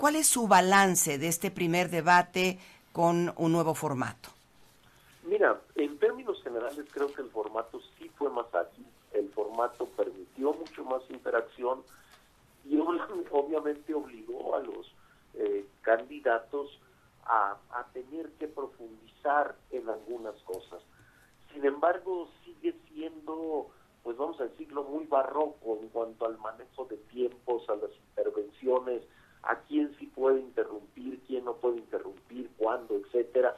¿cuál es su balance de este primer debate con un nuevo formato? Mira, en términos generales creo que el formato sí fue más ágil, el formato permitió mucho más interacción y obviamente obligó a los candidatos a tener que profundizar en algunas cosas. Sin embargo, sigue siendo, pues vamos a decirlo, muy barroco en cuanto al manejo de tiempos, a las intervenciones, a quién sí puede interrumpir, quién no puede interrumpir, cuándo, etcétera.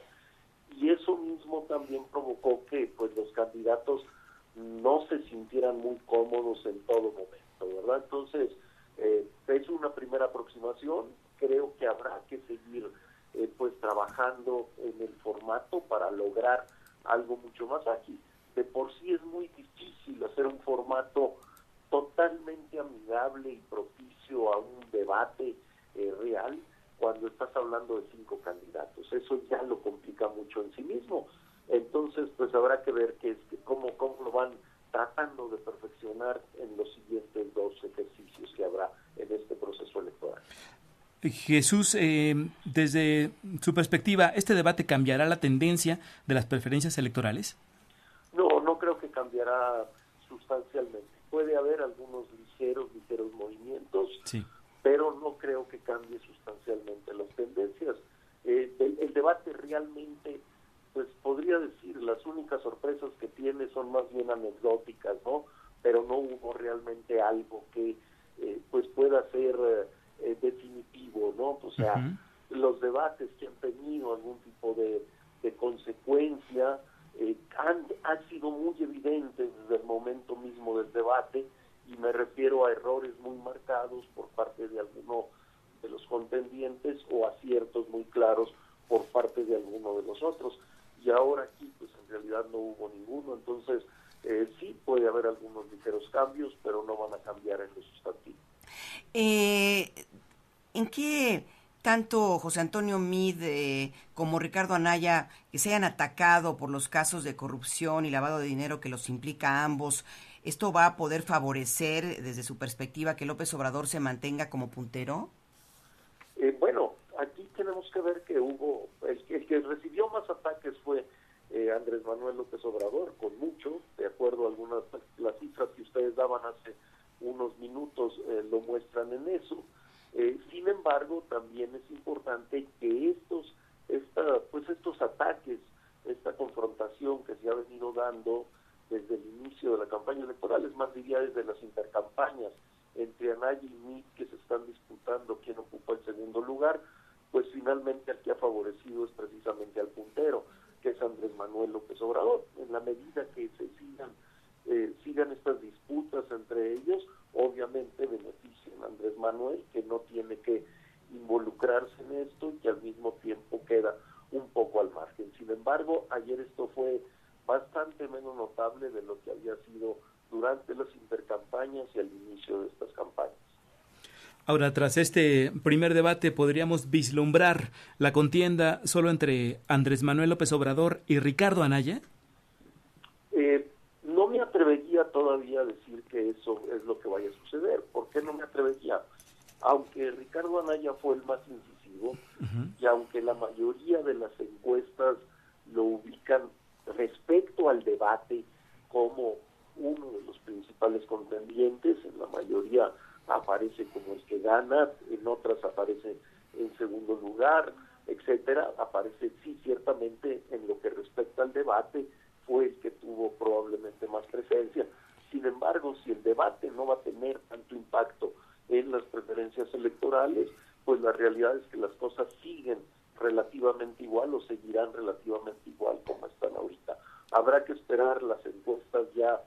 Y eso mismo también provocó que pues los candidatos no se sintieran muy cómodos en todo momento, ¿verdad? Entonces, es una primera aproximación. Creo que habrá que seguir pues trabajando en el formato para lograr algo mucho más ágil. De por sí es muy difícil hacer un formato totalmente amigable y propicio a un debate real cuando estás hablando de 5 candidatos. Eso ya lo complica mucho en sí mismo. Entonces, pues habrá que ver cómo lo van tratando de perfeccionar en los siguientes 2 ejercicios que habrá en este proceso electoral. Jesús, desde su perspectiva, ¿este debate cambiará la tendencia de las preferencias electorales? No creo que cambiará sustancialmente. Puede haber algunos ligeros movimientos, sí, pero no creo que cambie sustancialmente las tendencias. El debate realmente, pues podría decir, las únicas sorpresas que tiene son más bien anecdóticas, ¿no? Pero no hubo realmente algo que pues pueda ser definitivo, ¿no? O sea, los debates que han tenido algún tipo de consecuencia han sido muy evidentes desde el momento mismo del debate, y me refiero a errores muy marcados por parte de alguno de los contendientes o aciertos muy claros por parte de alguno de los otros. Y ahora aquí, pues en realidad no hubo ninguno, entonces sí puede haber algunos ligeros cambios, pero no van a cambiar en lo sustantivo. ¿En qué tanto José Antonio Meade como Ricardo Anaya, que se hayan atacado por los casos de corrupción y lavado de dinero que los implica a ambos, esto va a poder favorecer desde su perspectiva que López Obrador se mantenga como puntero? Bueno, aquí tenemos que ver que hubo, el que recibió más ataques fue Andrés Manuel López Obrador, con mucho, de acuerdo a algunas, las cifras que ustedes daban hace unos minutos lo muestran en eso. Sin embargo, también es importante que estos ataques, esta confrontación que se ha venido dando desde el inicio de la campaña electoral, es más, diría desde las intercampañas entre Anaya y Meade, que se están disputando quién ocupa el segundo lugar, pues finalmente al que ha favorecido es precisamente al puntero, que es Andrés Manuel López Obrador. En la medida que se sigan estas disputas entre ellos, obviamente benefician a Andrés Manuel, que no tiene que involucrarse en esto y que al mismo tiempo queda un poco al margen. Sin embargo, ayer esto fue bastante menos notable de lo que había sido durante las intercampañas y al inicio de estas campañas. Ahora, tras este primer debate, ¿podríamos vislumbrar la contienda solo entre Andrés Manuel López Obrador y Ricardo Anaya? No me atrevería todavía a decir que eso es lo que vaya a suceder. ¿Por qué no me atrevería? Aunque Ricardo Anaya fue el más incisivo, y aunque la mayoría de las encuestas lo ubican respecto al debate como uno de los principales contendientes, en la mayoría aparece como el que gana, en otras aparece en segundo lugar, etcétera, aparece sí ciertamente en lo que respecta al debate, fue el que tuvo probablemente más presencia. Sin embargo, si el debate no va a tener tanto impacto en las preferencias electorales, pues la realidad es que las cosas siguen relativamente igual o seguirán relativamente igual como están ahorita. Habrá que esperar las encuestas ya,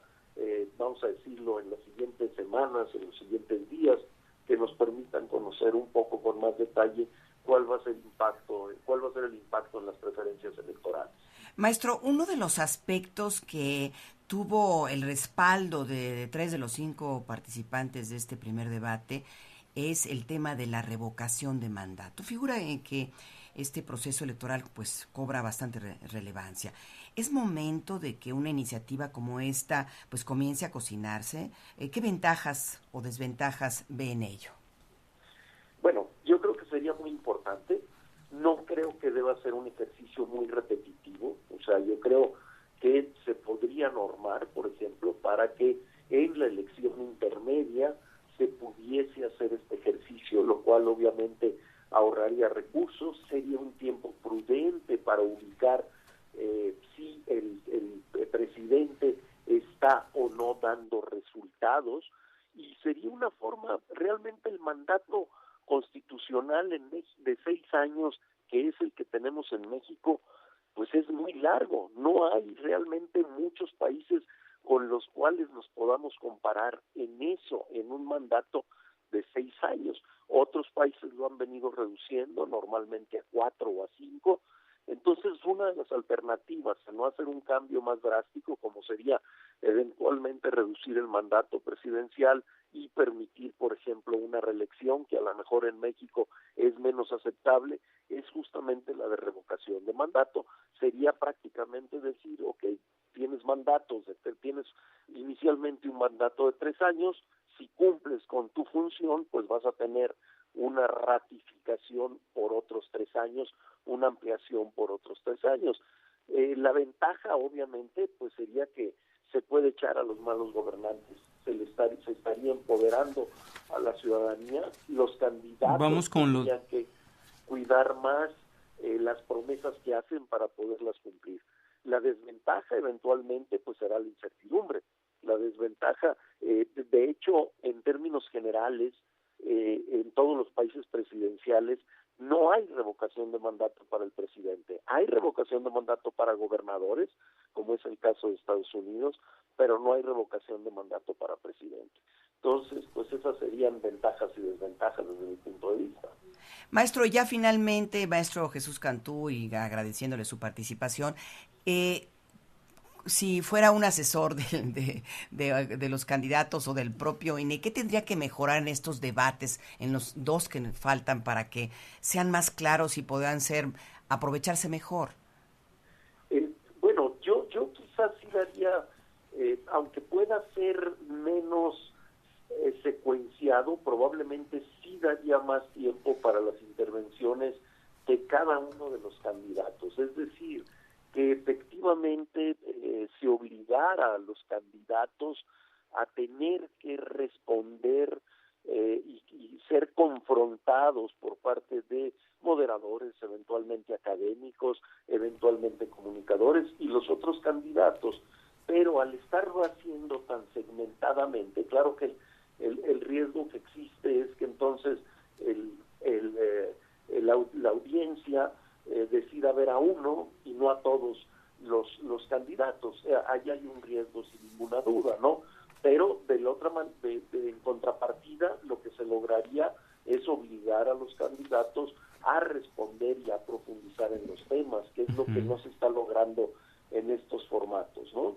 vamos a decirlo, en las siguientes semanas, en los siguientes días, que nos permitan conocer un poco con más detalle cuál va a ser el impacto en las preferencias electorales. Maestro, uno de los aspectos que tuvo el respaldo de 3 de los 5 participantes de este primer debate es el tema de la revocación de mandato. Figura en que este proceso electoral pues cobra bastante relevancia. ¿Es momento de que una iniciativa como esta pues comience a cocinarse? ¿Qué ventajas o desventajas ve en ello? Bueno, yo creo que sería muy importante. No creo que deba ser un ejercicio muy repetitivo, o sea, yo creo que se podría normar, por ejemplo, para que en la elección intermedia se pudiese hacer este ejercicio, lo cual obviamente ahorraría recursos, sería un tiempo prudente para ubicar si el presidente está o no dando resultados, y sería una forma, realmente el mandato constitucional de 6 años, que es el que tenemos en México, pues es muy largo. No hay realmente muchos países con los cuales nos podamos comparar en eso, en un mandato de 6 años. Otros países lo han venido reduciendo, normalmente a 4 o a 5. Entonces, una de las alternativas a no hacer un cambio más drástico, como sería eventualmente reducir el mandato presidencial y permitir, por ejemplo, una reelección, que a lo mejor en México es menos aceptable, es justamente la de revocación de mandato. Sería prácticamente decir, ok, tienes mandatos, tienes inicialmente un mandato de 3 años, si cumples con tu función, pues vas a tener una ratificación por otros 3 años, una ampliación por otros 3 años. La ventaja, obviamente, pues sería que se puede echar a los malos gobernantes, se estaría empoderando a la ciudadanía, los candidatos tendrían que cuidar más las promesas que hacen para poderlas cumplir. La desventaja eventualmente pues será la incertidumbre. La desventaja, de hecho, en términos generales, en todos los países presidenciales no hay revocación de mandato para el presidente. Hay revocación de mandato para gobernadores, como es el caso de Estados Unidos, pero no hay revocación de mandato para presidente. Entonces, pues esas serían ventajas y desventajas desde mi punto de vista. Maestro, ya finalmente, maestro Jesús Cantú, y agradeciéndole su participación, si fuera un asesor de los candidatos o del propio INE, ¿qué tendría que mejorar en estos debates, en los 2 que faltan, para que sean más claros y puedan aprovecharse mejor? Bueno, yo quizás sí daría, aunque pueda ser menos secuenciado, probablemente sí daría más tiempo para las intervenciones de cada uno de los candidatos. Es decir, que efectivamente se obligara a los candidatos a tener que responder y ser confrontados por parte de moderadores, eventualmente académicos, eventualmente comunicadores y los otros candidatos. Pero al estarlo haciendo tan segmentadamente, claro que el riesgo que existe es que entonces la audiencia decida ver a uno y no a todos los candidatos. Ahí hay un riesgo sin ninguna duda, ¿no? Pero en contrapartida, lo que se lograría es obligar a los candidatos a responder y a profundizar en los temas, que es lo que no se está logrando en estos formatos, ¿no?